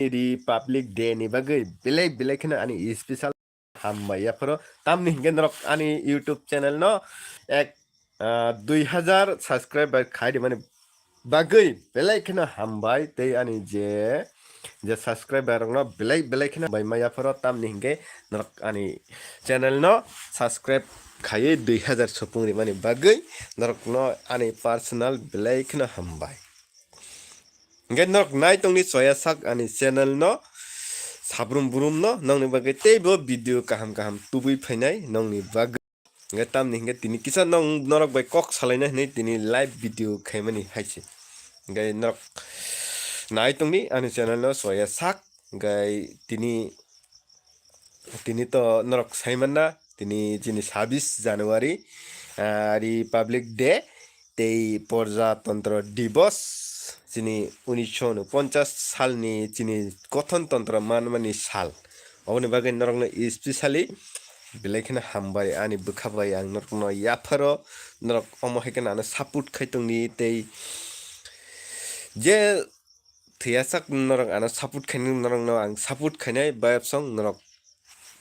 Republic Day ni bagai belai kena ani special hamba ya paro tamni hingga norok ani YouTube channel no ek 2000 subscriber khai di mane bagai belai kena hambai te ani je subscriber no belai kena bai maya paro tamni hingga norok ani channel no subscribe khai 2000 sopung di mane bagai norok no ani personal belai kena hambai hingga norok nai tongni soya sak ani channel no sabrum burum no nongni bagai tebo video kaham tubui phainai nongni bagai hingga tamni hingga tini kisa nong norok bai kok salaina nei tini live video khaimani haise hingga norok nai tongni ani channel no soya sak hingga tini to norok saimana tini jini 26 January Republic Day tei प्रजातन्त्र दिवस चिनी 1949 सालनि चिनी गठनतन्त्र मानमानि साल अबनि बागै नरकनो specially बेलायखनो हामबाय आनि बोखाबाय आं नरकनो याफारो नरक अमहायखनो आनो सापुट खैतंनि तै जे थियासाक नरक आनो सापुट खैनो नरकनो आं सापुट खैनाय बायपसं नरक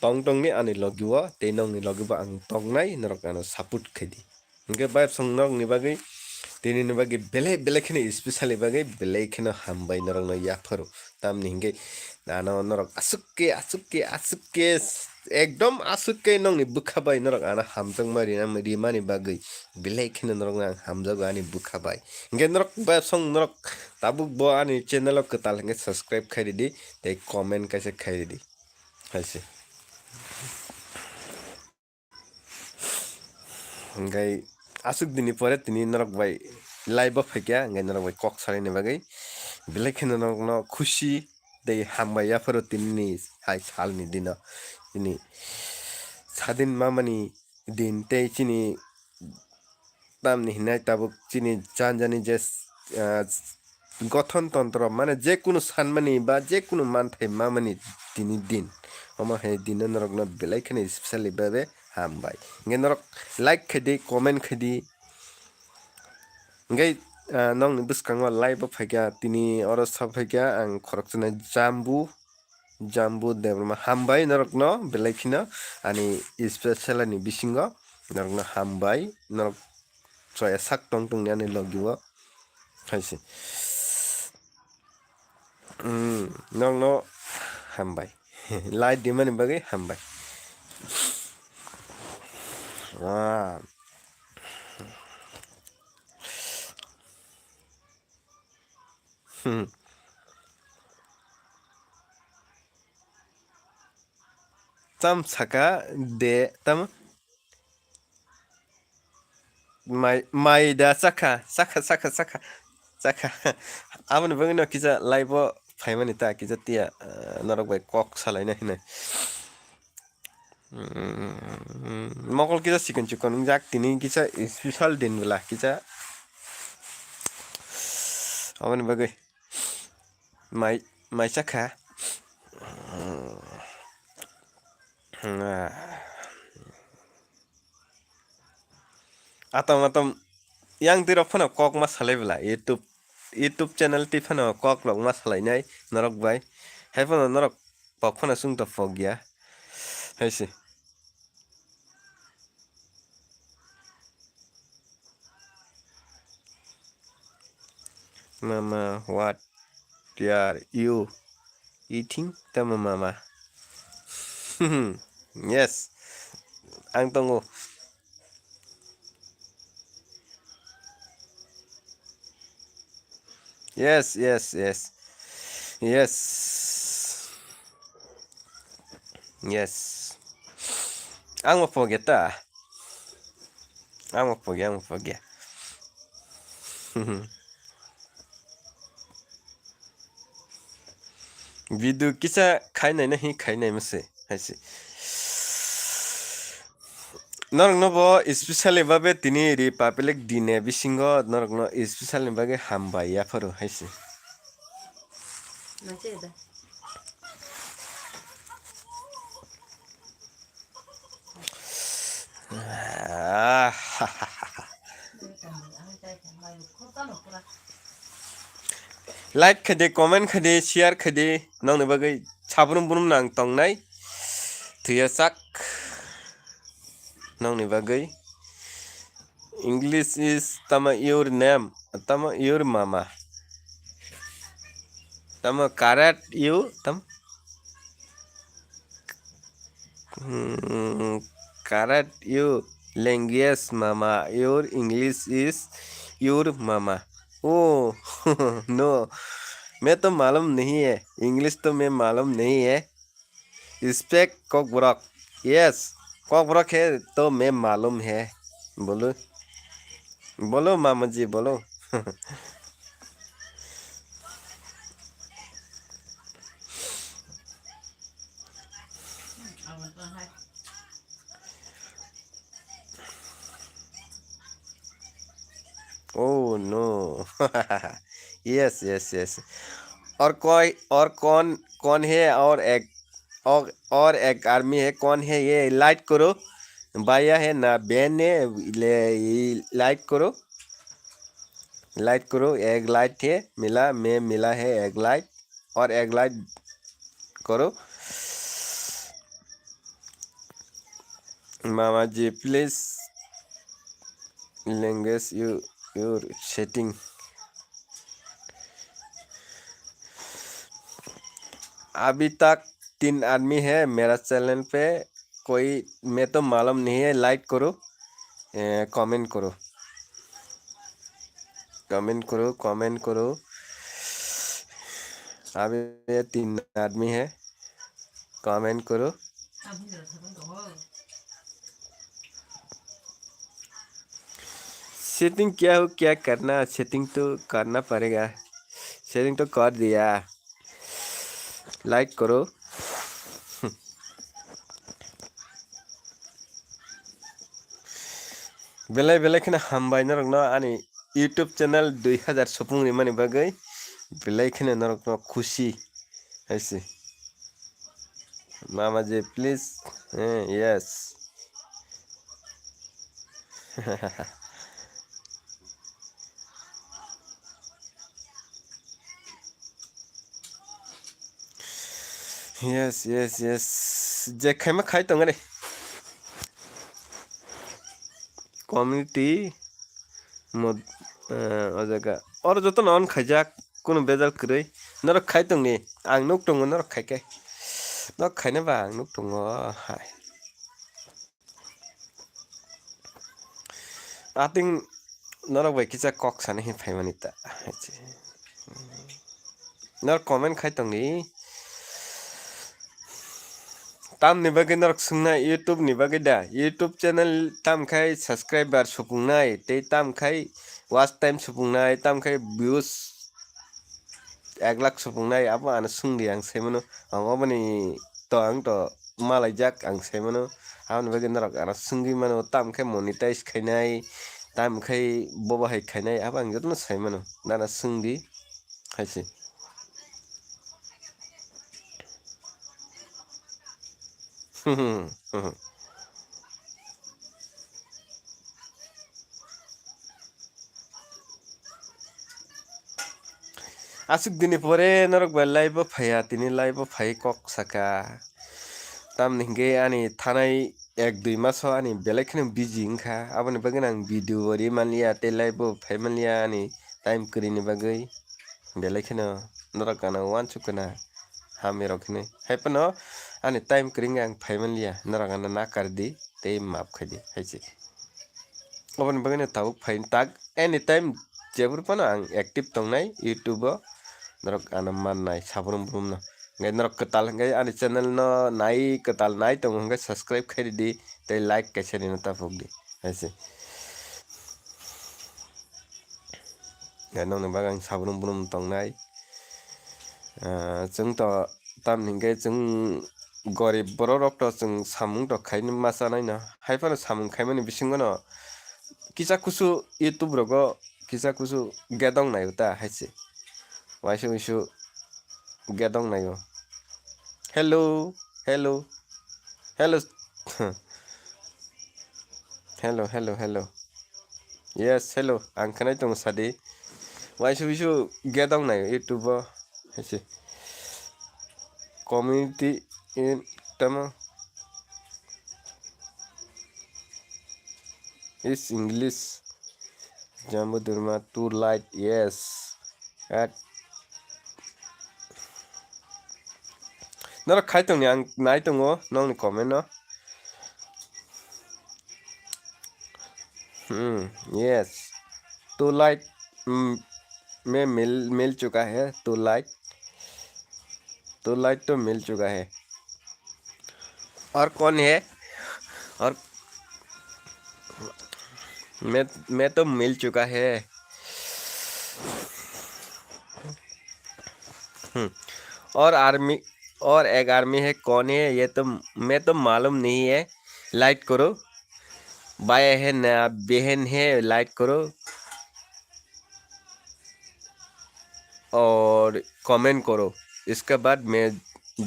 tongtongni ani logiwo tei nongni logibo ang tongnai norok ano saput khedi hingke baipsong nokni bagui tini ni bagui belai kheno specially bagui belai kheno hambai norok no yapharo tamni hingke ano norok asukke ekdom asukke nongni bukhabai norok ano hamjokmari rimani bagui belai kheno norok ang hamjago ani bukhabai hingke norok baipsong norok tabuk bo ani channel o katal hingke subscribe khairidi tei comment kaisa khairidi haise hinggai asuk dini pore tini norok bai live phaikya hinggai norok bai kok salaini bagai belai kheno norok no khushi dei hambai yapharo tini hai salni dino tini sadin mamani din tei chini tamni hinai tabuk chini janjani je গঠনতন্ত্র মানে যে কোনো সানমানি বা যে কোনো মানথাই মামানি তিনি দিন অমা হে দিন নরক ন বেলাইখানে স্পেশালি ভাবে হামবাই nge norok like khedi comment khedi ngai nong ni buskangwa live phaikya tini oro saphaikya ang khorokchana jambu debrma hambai norok no belaikhina ani special ani bisingo norok no hambai norok soya sak tongtong ni ani logiwo haisi nong no hambai light dimani bagai hambai tam saka de tam mai da saka abon bang no kisa live phaimani ta kisa tia norok bai kok salaina hina mokol kisa sikon chukon jak tini kisa special din bula kisa abon bagai mai saka atom yang tiro phano kok ma salai bula YouTube channel ti phano kok lok ma salai nai norok bai hai phano norok pok phano sung to fogya haisi mama what are you eating tama mama yes ang tongo yes ang mo forget video kisa khainai nahi khainai mase haisi norok no bo specially babe tini Republic dine bisingo norok no specially bage hambai yapharo haisi like खदे comment खदे share खदे नंनो बागै साब्रुम ब्रुम नां तंनाय थैया साक नंनि बागै English is tama your name tama your mama tama karat you tam karat you language mama your English is your mama oh no मैं तो मालूम नहीं है इंग्लिश तो मैं मालूम नहीं है स्पेक कॉकब्रॉक यस कॉकब्रॉक है तो मैं मालूम है बोलो बोलो मामा जी बोलो oh no yes yes yes और कोई और कौन कौन है और एक आर्मी है कौन है ये लाइट करो बाया है ना बहन है लाइट करो एक लाइट है मिला मैं मिला है एक लाइट और एक लाइट करो मामा जी प्लीज लैंग्वेज योर सेटिंग अभी तक 3 आदमी है मेरा चैनल पे कोई मैं तो मालूम नहीं है लाइक करो कमेंट करो कमेंट करो अभी ये 3 आदमी है कमेंट करो सेटिंग क्या करना सेटिंग तो करना पड़ेगा सेटिंग तो कर दिया लाइक करो बेलाय बेलायखौनो हामबाय नरकनो आंनि यूट्यूब चैनल 2000 सफुंनि माने बागै बेलायखौनो नरकनो खुशी ऐसे मामा जी please yes yes yes yes जे खाइमा खाइ तंगरे community mod ojaga or joto non khaijak kono bezal krei noro khai tongni ang nuk tongo noro khaike no khaina ba ang nuk tongo hai ating noro bai kicha kok sane hi phaimani ta noro comment khai tongni tam ni bagai noro sungna YouTube ni bagai da YouTube channel tam khai subscriber supungnai te tam khai watch time supungnai tam khai views 1 lakh सुपुंनाय अब आना सुंदि आं सेमनो अंगबनि तो आं तो मालाय जाक आं सेमनो आं बगे नरक आना सुंगि मनो तामखे मोनेटाइज खायनाय तामखे बबाहाय खायनाय अब आं जतनो सेमनो दाना सुंदि खायसे आसुक दिने परे नरक लाइव फाया तिनी लाइव फाय कक साका ताम निगे आनी थानाय 1-2 मास आनी बेलेखनो बिजि इंखा आबनि बगै आं भिडिअ ओरि मानलिया ते लाइव फाय मानलिया आनी टाइम करिनि बगै बेलेखनो नरक आना वानसुकना हामे रखने हैपनो आनी टाइम करिंग आं फाय मानलिया नरक आना ना करदि ते माफ खदि हैसे अबनि बगै ताव फाय ताक एनी टाइम जेबुरपनो आं एक्टिव तंनाय यूट्यूब नरक आना माननाय साब्रुम ब्रुम न ngai norok ketal ngai ani channel no nai ketal nai tong ngai subscribe khairi di te like kaisari na tapok di haise ngai nong ni bagang sabrum brum tong nai chung to tam ningai chung gorib borok to chung samung to khaini masa nai na haifa no samung khaimani bisingo no kisa kusu YouTube rogo kisa kusu gedong nai uta haise waisu isu gedong nai o hello hello hello hello hello hello yes hello ang khanai tong sadi Waisu get on na YouTube hese community in tama is English Jambu Durma too light yes at nara khai tong yang nai tong o nong ni comment no yes too light में मिल चुका है तो light तो मिल चुका है और कौन है और मैं तो मिल चुका है और आर्मी और एक आर्मी है कौन है ये तो मैं तो मालूम नहीं है लाइक करो भाई है ना बहन है लाइक करो और कमेंट करो इसके बाद मैं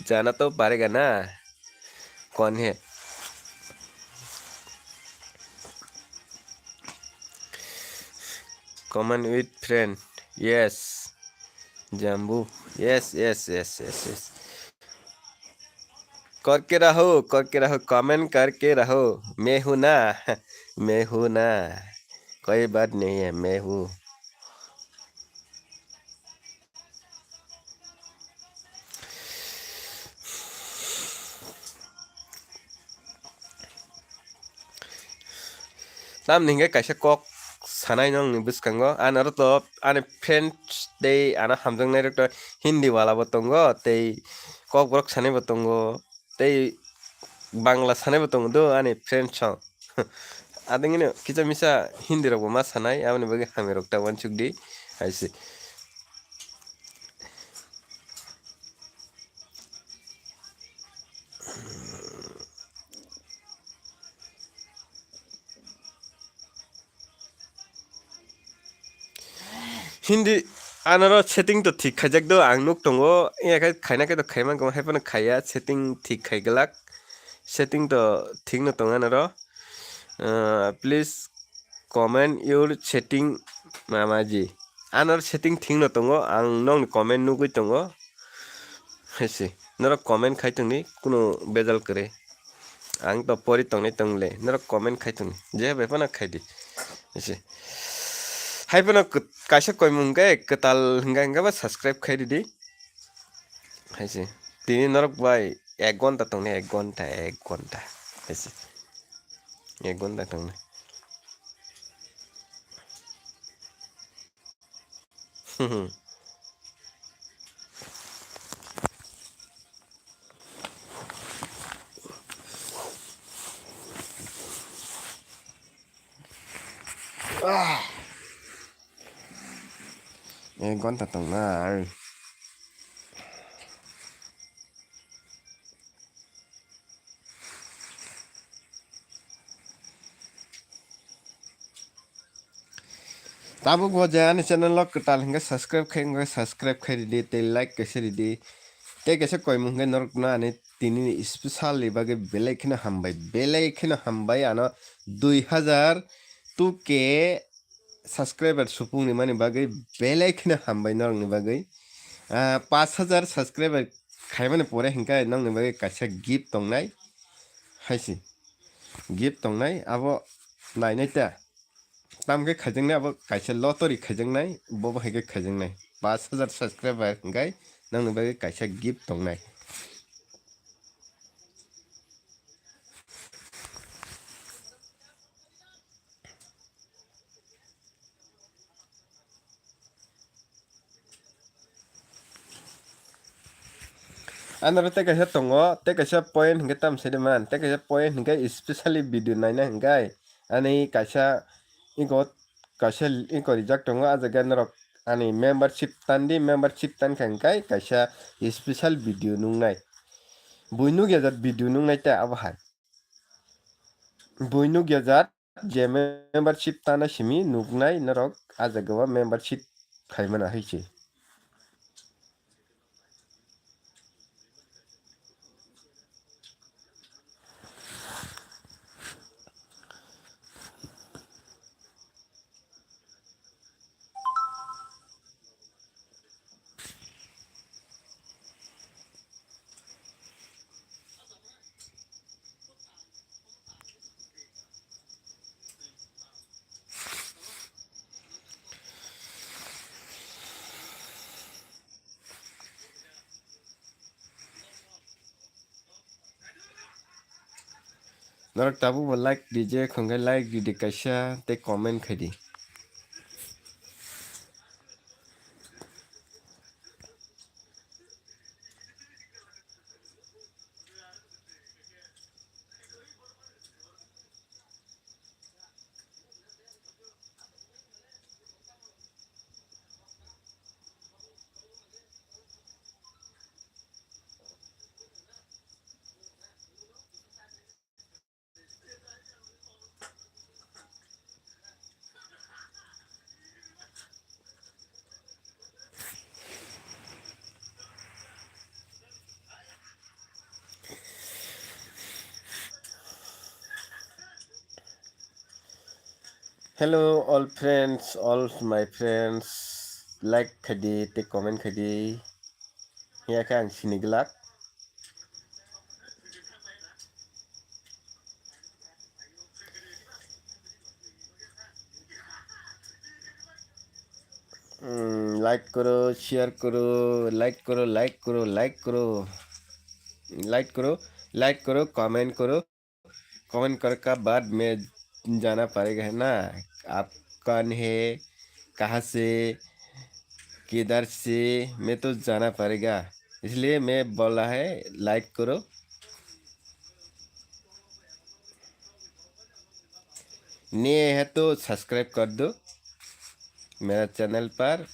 जाना तो पारेगा ना कौन है common with friend yes Jambu yes yes yes yes yes करके रहो कमेंट करके रहो मैं हूँ ना मैं हूँ ना कोई बात नहीं है मैं हूँ Nam ning cái kaisa kok sanai nong ni biskango ana ro to ane friends dei ana hamjang nai to hindi wala bo tongo tei kok brok sanai bo tongo tei bangla sanai bo tongo do ane friends song ading ne kicha misa hindi rok bo ma sanai amni bagi hami rok ta wansuk di aisi hindi anaro setting to thik khajak do ang nuk tongo ya kai khaina ke to khaima go haipana khaya setting thik khaigalak setting to thik no tonga naro please comment your setting mamaji anor setting thik no tongo ang nong comment nugui tongo hese naro comment khai tongni kuno bezal kare ang to pori tongnai tongle naro comment khai tongni je bepana khai di hese haipana kaisa koimung ke ketal hingga ba subscribe khai di hese tini norok bai 1 ঘন্টা tongne 1 ঘন্টা hese 1 ঘন্টা tongne ঘন্টা tonga Tabu gua jangan channel lo ketal hingga subscribe khai di te like kaise di te kaise koi mungge norok na ane tini special bage belai khina hambai ano 2000 tu ke subscriber supung ni mani bage belai khina hambai norok ni bage 5000 subscriber khai mane pore hingga nong ni bage kaise gift tongnai haisi gift tongnai abo nainai ta tam ke khajingnai abo kaisa lottery khajingnai bobo haike khajingnai 5000 subscriber hinggai nang ni bagi kaisa gift tongnai anaro te kaisa tongo te kaisa point hingga tam sedeman te kaisa point hingga especially video naina hinggai ani kaisa igot kaisa iko rijak tongo ajaga norok ani membership tan hingkai kaisa special video nungnai buinu gejat video nungnai ta abo hai buinu gejat je membership tana simi nugnai norok ajaga membership khaimana haiche Norok tabu mo like DJ khongai like di kaisa te comment khadi. Hello all friends, all my friends. Like khadi te comment khadi. Hiya ka ang siniglak. Like करो share करो like करो like करो like करो like करो like करो comment कर का बाद में जाना पड़ेगा है ना आप कौन है कहाँ से किधर से मैं तो जाना पड़ेगा इसलिए मैं बोला है लाइक करो नए है तो सब्सक्राइब कर दो मेरा चैनल पर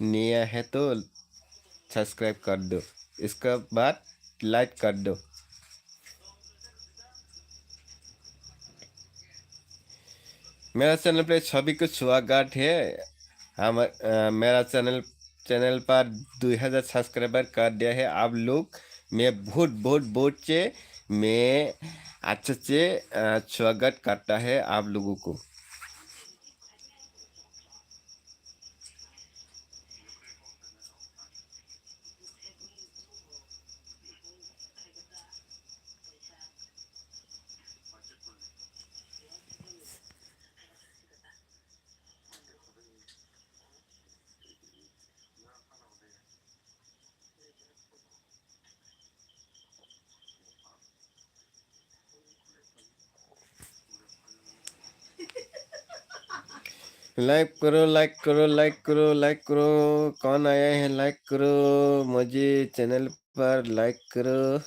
नया है तो सब्सक्राइब कर दो इसका बाद लाइक कर दो मेरा चैनल पे सभी को स्वागत है हम मेरा चैनल चैनल पर 2000 सब्सक्राइबर कर दिया है आप लोग मैं बहुत बहुत बहुत से मैं अच्छे से स्वागत करता है आप लोगों को लाइक करो लाइक करो लाइक करो लाइक करो कौन आया है लाइक करो मुझे चैनल पर लाइक करो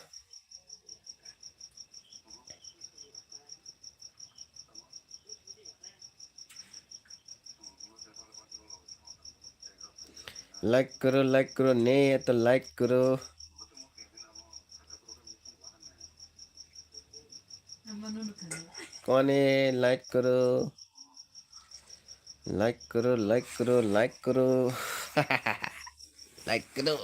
लाइक करो नहीं है तो लाइक करो कौन है लाइक करो लाइक करो लाइक करो लाइक करो लाइक करो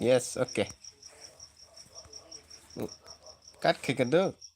Yes, okay. Cắt khi cần được.